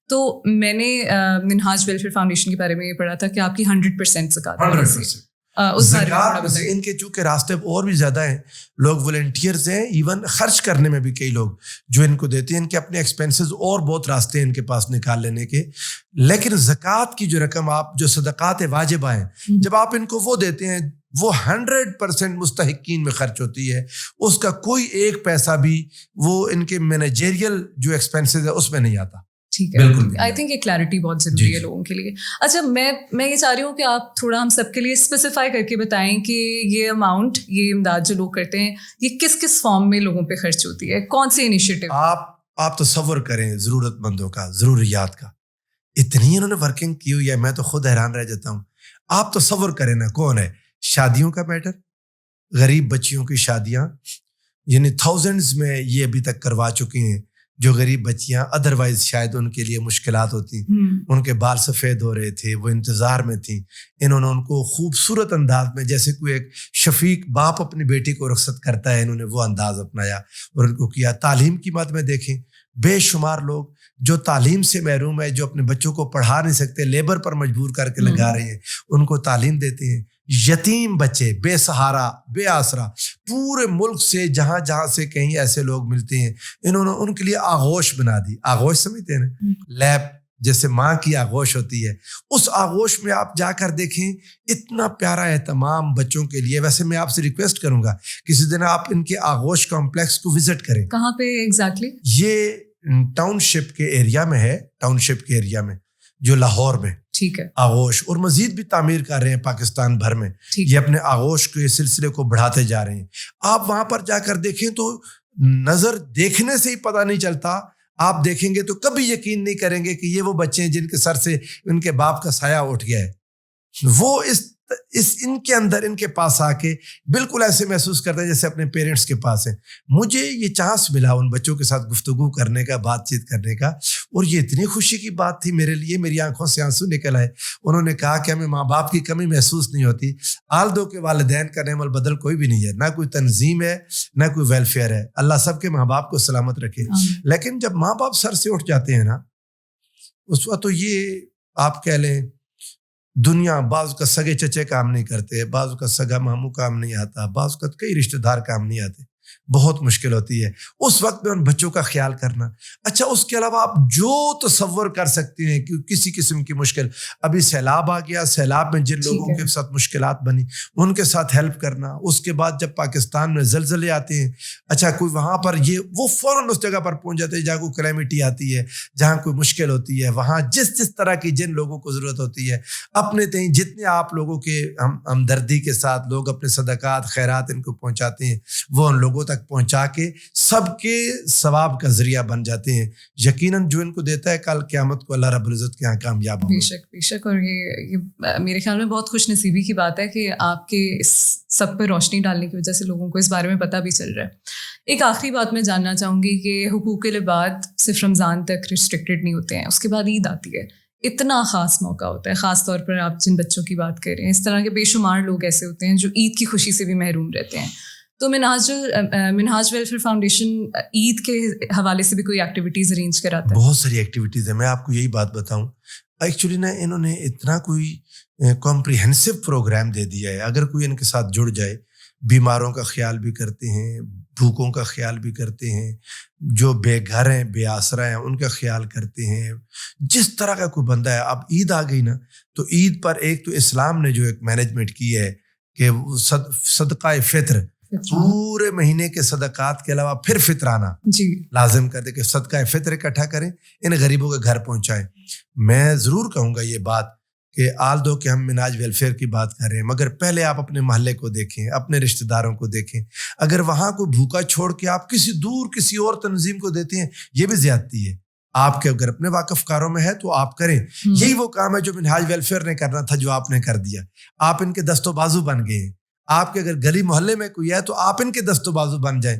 تو میں نے منہاج ویلفیئر فاؤنڈیشن کے بارے میں یہ پڑھا تھا کہ آپ کی 100% زکوٰۃ ہے۔ 100%۔ ان کے چونکہ راستے اور بھی زیادہ ہیں، لوگ والنٹیئرز ہیں، ایون خرچ کرنے میں بھی کئی لوگ جو ان کو دیتے ہیں، ان کے اپنے ایکسپینسز اور بہت راستے ہیں ان کے پاس نکال لینے کے۔ لیکن زکوٰۃ کی جو رقم، آپ جو صدقات واجبہ ہیں، جب آپ ان کو وہ دیتے ہیں وہ 100% مستحقین میں خرچ ہوتی ہے. اس کا کوئی ایک پیسہ بھی وہ ان کے مینیجریل جو ایکسپینسز ہے اس میں نہیں آتا. ٹھیک ہے, آئی تھنک یہ کلیئرٹی بہت ضروری ہے لوگوں کے لیے. اچھا, میں یہ چاہ رہی ہوں کہ آپ تھوڑا ہم سب کے لیے اسپیسیفائی کر کے بتائیں کہ یہ اماؤنٹ, یہ امداد جو لوگ کرتے ہیں, یہ کس کس فارم میں لوگوں پہ خرچ ہوتی ہے, کون سے انیشیٹو. آپ تصور کریں ضرورت مندوں کا, ضروریات کا, اتنی انہوں نے ورکنگ کی ہوئی ہے, میں تو خود حیران رہ جاتا ہوں. آپ تصور کریں نا, کون ہے, شادیوں کا میٹر, غریب بچیوں کی شادیاں, یعنی تھاؤزنڈز میں یہ ابھی تک کروا چکی ہیں. جو غریب بچیاں ادروائز شاید ان کے لیے مشکلات ہوتی, ان کے بال سفید ہو رہے تھے, وہ انتظار میں تھیں, انہوں نے ان کو خوبصورت انداز میں, جیسے کوئی ایک شفیق باپ اپنی بیٹی کو رخصت کرتا ہے, انہوں نے وہ انداز اپنایا اور ان کو کیا. تعلیم کی بات میں دیکھیں, بے شمار لوگ جو تعلیم سے محروم ہے, جو اپنے بچوں کو پڑھا نہیں سکتے, لیبر پر مجبور کر کے لگا رہے ہیں, ان کو تعلیم دیتے ہیں. یتیم بچے, بے سہارا, بے آسرا, پورے ملک سے جہاں جہاں سے کہیں ایسے لوگ ملتے ہیں, انہوں نے ان کے لیے آغوش بنا دی. آغوش سمجھتے ہیں نا, لیب جیسے ماں کی آغوش ہوتی ہے, اس آغوش میں آپ جا کر دیکھیں, اتنا پیارا اہتمام بچوں کے لیے. ویسے میں آپ سے ریکویسٹ کروں گا کسی دن آپ ان کے آغوش کمپلیکس کو وزٹ کریں. کہاں پہ ایگزیکٹلی؟ یہ ٹاؤن شپ کے ایریا میں ہے, ٹاؤن شپ کے ایریا میں جو لاہور میں. ٹھیک ہے. آغوش, اور مزید بھی تعمیر کر رہے ہیں پاکستان بھر میں. یہ اپنے آغوش کے سلسلے کو بڑھاتے جا رہے ہیں. آپ وہاں پر جا کر دیکھیں تو نظر دیکھنے سے ہی پتہ نہیں چلتا, آپ دیکھیں گے تو کبھی یقین نہیں کریں گے کہ یہ وہ بچے ہیں جن کے سر سے ان کے باپ کا سایہ اٹھ گیا ہے. وہ ان کے اندر, ان کے پاس آ کے بالکل ایسے محسوس کرتے ہیں جیسے اپنے پیرنٹس کے پاس ہیں. مجھے یہ چانس ملا ان بچوں کے ساتھ گفتگو کرنے کا, بات چیت کرنے کا, اور یہ اتنی خوشی کی بات تھی میرے لیے, میری آنکھوں سے آنسو نکل آئے. انہوں نے کہا کہ ہمیں ماں باپ کی کمی محسوس نہیں ہوتی, آل دو کے والدین کا نعم البدل کوئی بھی نہیں ہے, نہ کوئی تنظیم ہے نہ کوئی ویلفیئر ہے, اللہ سب کے ماں باپ کو سلامت رکھے. لیکن جب ماں باپ سر سے اٹھ جاتے ہیں نا, اس وقت تو یہ آپ کہہ لیں دنیا, بعض کا سگے چچے کام نہیں کرتے, بعض کا سگا ماموں کام نہیں آتا, بعض کا کئی رشتہ دار کام نہیں آتے, بہت مشکل ہوتی ہے اس وقت میں ان بچوں کا خیال کرنا. اچھا, اس کے علاوہ آپ جو تصور کر سکتے ہیں کہ کسی قسم کی مشکل, ابھی سیلاب آ گیا, سیلاب میں جن لوگوں کے ساتھ مشکلات بنی ان کے ساتھ ہیلپ کرنا. اس کے بعد جب پاکستان میں زلزلے آتے ہیں, اچھا کوئی وہاں پر وہ فوراً اس جگہ پر پہنچ جاتے ہیں جہاں کوئی کلیمٹی آتی ہے, جہاں کوئی مشکل ہوتی ہے, وہاں جس طرح کی جن لوگوں کو ضرورت ہوتی ہے, اپنے تئیں جتنے آپ لوگوں کے ہمدردی کے ساتھ لوگ اپنے صدقات خیرات ان کو پہنچاتے ہیں, وہ ان لوگوں تک پہنچا کے سب کے ثواب کا ذریعہ بن جاتے ہیں. یقیناً جو ان کو دیتا ہے کل قیامت کو اللہ رب العزت کے یہاں کامیاب ہوگا. بے شک. اور یہ میرے خیال میں بہت خوش نصیبی کی بات ہے کہ آپ کے اس سب پہ روشنی ڈالنے کی وجہ سے لوگوں کو اس بارے میں پتہ بھی چل رہا ہے. ایک آخری بات میں جاننا چاہوں گی کہ حقوق العباد صرف رمضان تک ریسٹرکٹیڈ نہیں ہوتے ہیں, اس کے بعد عید آتی ہے, اتنا خاص موقع ہوتا ہے, خاص طور پر آپ جن بچوں کی بات کر رہے ہیں, اس طرح کے بے شمار لوگ ایسے ہوتے ہیں جو عید کی خوشی سے بھی محروم رہتے ہیں. تو منہاج ویلفیئر فاؤنڈیشن عید کے حوالے سے بھی کوئی ایکٹیویٹیز ارینج کراتا ہے؟ بہت ساری ایکٹیویٹیز ہیں. میں آپ کو یہی بات بتاؤں, ایکچولی نا انہوں نے اتنا کوئی کمپریہنسو پروگرام دے دیا ہے, اگر کوئی ان کے ساتھ جڑ جائے, بیماروں کا خیال بھی کرتے ہیں, بھوکوں کا خیال بھی کرتے ہیں, جو بے گھر ہیں بے آسرا ہیں ان کا خیال کرتے ہیں, جس طرح کا کوئی بندہ ہے. اب عید آ گئی نا, تو عید پر ایک تو اسلام نے جو ایک مینجمنٹ کی ہے کہ صدقہ فطر, پورے مہینے کے صدقات کے علاوہ پھر فطرانہ لازم کر دے کہ صدقہ فطر اکٹھا کریں, ان غریبوں کے گھر پہنچائیں. میں ضرور کہوں گا یہ بات کہ آل دو کہ ہم منہاج ویلفیئر کی بات کر رہے ہیں, مگر پہلے آپ اپنے محلے کو دیکھیں, اپنے رشتہ داروں کو دیکھیں. اگر وہاں کوئی بھوکا چھوڑ کے آپ کسی اور تنظیم کو دیتے ہیں, یہ بھی زیادتی ہے. آپ کے اگر اپنے واقف کاروں میں ہے تو آپ کریں. یہی وہ کام ہے جو منہاج ویلفیئر نے کرنا تھا, جو آپ نے کر دیا. آپ ان کے دست و بازو بن گئے ہیں. آپ کے اگر گلی محلے میں کوئی ہے تو آپ ان کے دست و بازو بن جائیں.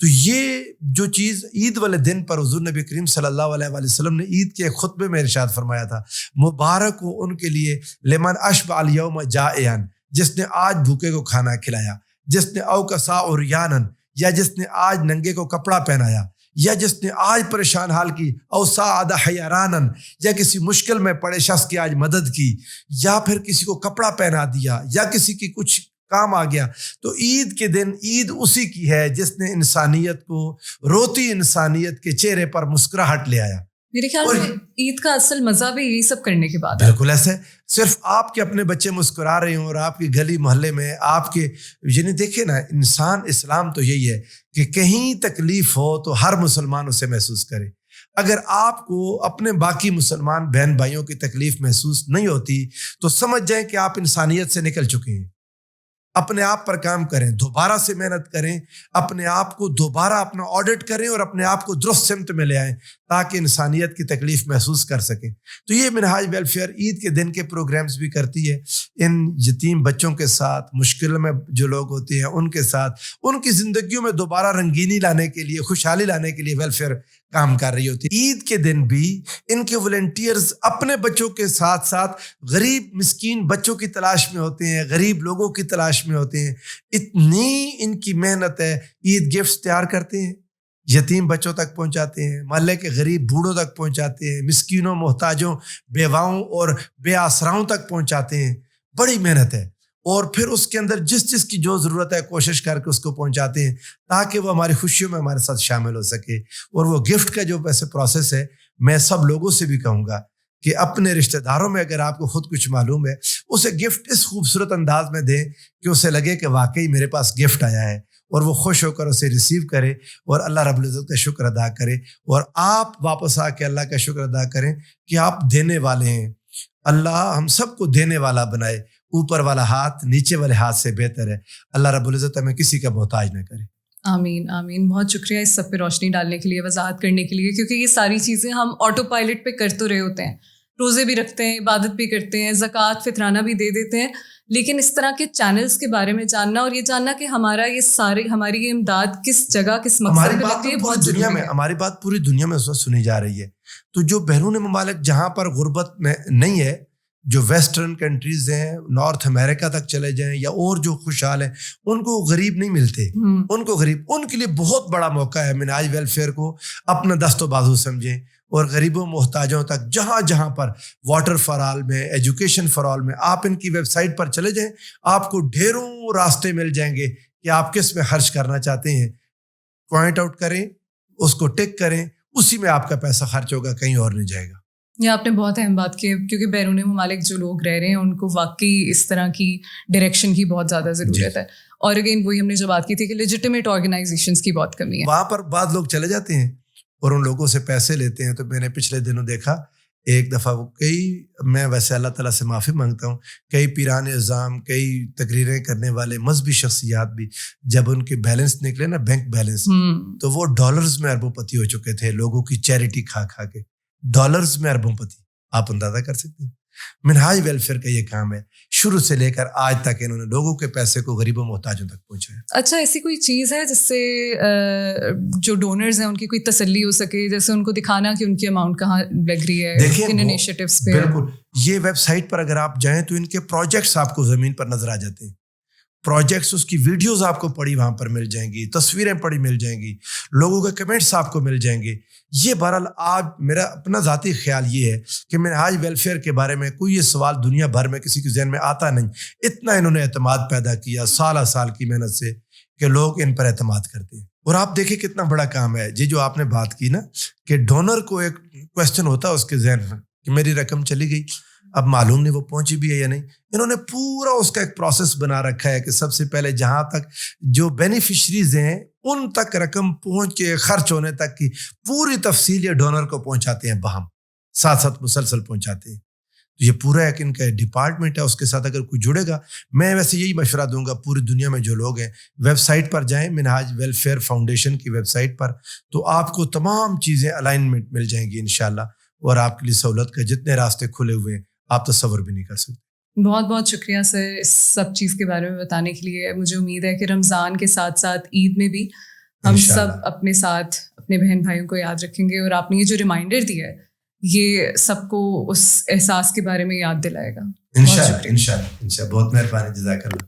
تو یہ جو چیز عید والے دن پر حضور نبی کریم صلی اللہ علیہ وآلہ وسلم نے عید کے خطبے میں ارشاد فرمایا تھا, مبارک ہو ان کے لیے لمن اشبع الیوم جائعا, جس نے آج بھوکے کو کھانا کھلایا, جس نے او کسا عریانا, یا جس نے آج ننگے کو کپڑا پہنایا, یا جس نے آج پریشان حال کی, او ساعد حیرانا, یا کسی مشکل میں پڑے شخص کی آج مدد کی, یا پھر کسی کو کپڑا پہنا دیا, یا کسی کی کچھ کام آ گیا. تو عید کے دن عید اسی کی ہے جس نے انسانیت کو, روتی انسانیت کے چہرے پر مسکراہٹ لے آیا. میرے خیال میں عید کا اصل مزہ بھی یہی سب کرنے کے بعد. بالکل ایسے صرف آپ کے اپنے بچے مسکرا رہے ہوں اور آپ کی گلی محلے میں آپ کے یعنی دیکھیں نا انسان اسلام تو یہی ہے کہ کہیں تکلیف ہو تو ہر مسلمان اسے محسوس کرے. اگر آپ کو اپنے باقی مسلمان بہن بھائیوں کی تکلیف محسوس نہیں ہوتی تو سمجھ جائیں کہ آپ انسانیت سے نکل چکے ہیں. اپنے آپ پر کام کریں, دوبارہ سے محنت کریں, اپنے آپ کو دوبارہ اپنا آڈٹ کریں اور اپنے آپ کو درست سمت میں لے آئیں تاکہ انسانیت کی تکلیف محسوس کر سکیں. تو یہ منہاج ویلفیئر عید کے دن کے پروگرامز بھی کرتی ہے. ان یتیم بچوں کے ساتھ, مشکل میں جو لوگ ہوتے ہیں ان کے ساتھ, ان کی زندگیوں میں دوبارہ رنگینی لانے کے لیے, خوشحالی لانے کے لیے ویلفیئر کام کر رہی ہوتی ہے. عید کے دن بھی ان کے والنٹیئرز اپنے بچوں کے ساتھ ساتھ غریب مسکین بچوں کی تلاش میں ہوتے ہیں, غریب لوگوں کی تلاش میں ہوتے ہیں. اتنی ان کی محنت ہے. عید گفٹس تیار کرتے ہیں, یتیم بچوں تک پہنچاتے ہیں, محلے کے غریب بوڑھوں تک پہنچاتے ہیں, مسکینوں, محتاجوں, بیواؤں اور بے آسراؤں تک پہنچاتے ہیں. بڑی محنت ہے. اور پھر اس کے اندر جس کی جو ضرورت ہے کوشش کر کے اس کو پہنچاتے ہیں تاکہ وہ ہماری خوشیوں میں ہمارے ساتھ شامل ہو سکے. اور وہ گفٹ کا جو ویسے پروسیس ہے, میں سب لوگوں سے بھی کہوں گا کہ اپنے رشتہ داروں میں اگر آپ کو خود کچھ معلوم ہے, اسے گفٹ اس خوبصورت انداز میں دیں کہ اسے لگے کہ واقعی میرے پاس گفٹ آیا ہے, اور وہ خوش ہو کر اسے ریسیو کرے اور اللہ رب العزت کا شکر ادا کرے, اور آپ واپس آ کے اللہ کا شکر ادا کریں کہ آپ دینے والے ہیں. اللہ ہم سب کو دینے والا بنائے. اوپر والا ہاتھ نیچے والے ہاتھ سے بہتر ہے. اللہ رب العزت ہمیں کسی کا محتاج نہ کرے. آمین آمین. بہت شکریہ اس سب پہ روشنی ڈالنے کے لیے, وضاحت کرنے کے لیے, کیونکہ یہ ساری چیزیں ہم آٹو پائلٹ پہ کر تو رہے ہوتے ہیں. روزے بھی رکھتے ہیں, عبادت بھی کرتے ہیں, زکوٰۃ فطرانہ بھی دے دیتے ہیں, لیکن اس طرح کے چینلز کے بارے میں جاننا اور یہ جاننا کہ ہمارا یہ سارے ہماری یہ امداد کس جگہ کس مقصد پہ لگتی ہے بہت ضروری ہے. ہماری بات پوری دنیا میں اس وقت سنی جا رہی ہے. تو جو بیرون ممالک جہاں پر غربت میں نہیں ہے, جو ویسٹرن کنٹریز ہیں, نارتھ امریکہ تک چلے جائیں یا اور جو خوشحال ہیں, ان کو غریب نہیں ملتے. ان کو غریب, ان کے لیے بہت بڑا موقع ہے. منہاج ویلفیئر کو اپنا دست و بازو سمجھیں اور غریبوں محتاجوں تک جہاں جہاں پر واٹر فار آل میں, ایجوکیشن فار آل میں, آپ ان کی ویب سائٹ پر چلے جائیں, آپ کو ڈھیروں راستے مل جائیں گے کہ آپ کس میں خرچ کرنا چاہتے ہیں. پوائنٹ آؤٹ کریں, اس کو ٹک کریں, اسی میں آپ کا پیسہ خرچ ہوگا, کہیں اور نہیں جائے گا. یہ آپ نے بہت اہم بات کی, کیونکہ بیرون ممالک جو لوگ رہ رہے ہیں ان کو واقعی اس طرح کی ڈائریکشن کی بہت زیادہ ضرورت ہے. اور اگین وہی ہم نے جو بات کی تھی کہ لیجیٹیمیٹ آرگنائزیشنز کی بہت کمی ہے. وہاں پر بعض لوگ چلے جاتے ہیں اور ان لوگوں سے پیسے لیتے ہیں. تو میں نے پچھلے دنوں دیکھا ایک دفعہ میں ویسے اللہ تعالیٰ سے معافی مانگتا ہوں, کئی پیران اعظام, کئی تقریریں کرنے والے مذہبی شخصیات بھی جب ان کے بیلنس نکلے نا, بینک بیلنس, تو وہ ڈالرز میں اربوں پتی ہو چکے تھے لوگوں کی چیریٹی کھا کھا کے. ڈالرز میں اربوں پتی, آپ اندازہ کر سکتے ہیں. منہاج ویلفیئر کا یہ کام ہے, شروع سے لے کر آج تک انہوں نے لوگوں کے پیسے کو غریبوں محتاجوں تک پہنچایا. اچھا, ایسی کوئی چیز ہے جس سے جو ڈونرز ہیں ان کی کوئی تسلی ہو سکے, جیسے ان کو دکھانا کہ ان کی اماؤنٹ کہاں لگ رہی ہے, کن انیشیٹوز پہ؟ بالکل. یہ ویب سائٹ پر اگر آپ جائیں تو ان کے پروجیکٹس آپ کو زمین پر نظر آ جاتے ہیں. پروجیکٹس, اس کی ویڈیوز آپ کو پڑی وہاں پر مل جائیں گی, تصویریں پڑی مل جائیں گی, لوگوں کے کمنٹس آپ کو مل جائیں گے. یہ بہرحال آج میرا اپنا ذاتی خیال یہ ہے کہ منہاج ویلفیئر کے بارے میں کوئی یہ سوال دنیا بھر میں کسی کے ذہن میں آتا نہیں. اتنا انہوں نے اعتماد پیدا کیا سالہ سال کی محنت سے کہ لوگ ان پر اعتماد کرتے ہیں. اور آپ دیکھیں کتنا بڑا کام ہے. یہ جو آپ نے بات کی نا کہ ڈونر کو ایک کویسچن ہوتا ہے اس کے ذہن میں کہ میری رقم چلی گئی, اب معلوم نہیں وہ پہنچی بھی ہے یا نہیں. انہوں نے پورا اس کا ایک پروسیس بنا رکھا ہے کہ سب سے پہلے جہاں تک جو بینیفیشریز ہیں ان تک رقم پہنچ کے خرچ ہونے تک کی پوری تفصیل یہ ڈونر کو پہنچاتے ہیں, باہم ساتھ ساتھ مسلسل پہنچاتے ہیں. تو یہ پورا ایک ان کا ڈپارٹمنٹ ہے. اس کے ساتھ اگر کوئی جڑے گا, میں ویسے یہی مشورہ دوں گا پوری دنیا میں جو لوگ ہیں ویب سائٹ پر جائیں, منہاج ویلفیئر فاؤنڈیشن کی ویب سائٹ پر, تو آپ کو تمام چیزیں الائنمنٹ مل جائیں گی انشاءاللہ, اور آپ کے لیے سہولت کا جتنے راستے کھلے ہوئے ہیں آپ تصور بھی نہیں کر سکتے. بہت بہت شکریہ سر اس سب چیز کے بارے میں بتانے کے لیے. مجھے امید ہے کہ رمضان کے ساتھ ساتھ عید میں بھی ہم سب اپنے ساتھ اپنے بہن بھائیوں کو یاد رکھیں گے, اور آپ نے یہ جو ریمائنڈر دیا ہے یہ سب کو اس احساس کے بارے میں یاد دلائے گا. انشاءاللہ. بہت مہربانی, جزاک اللہ.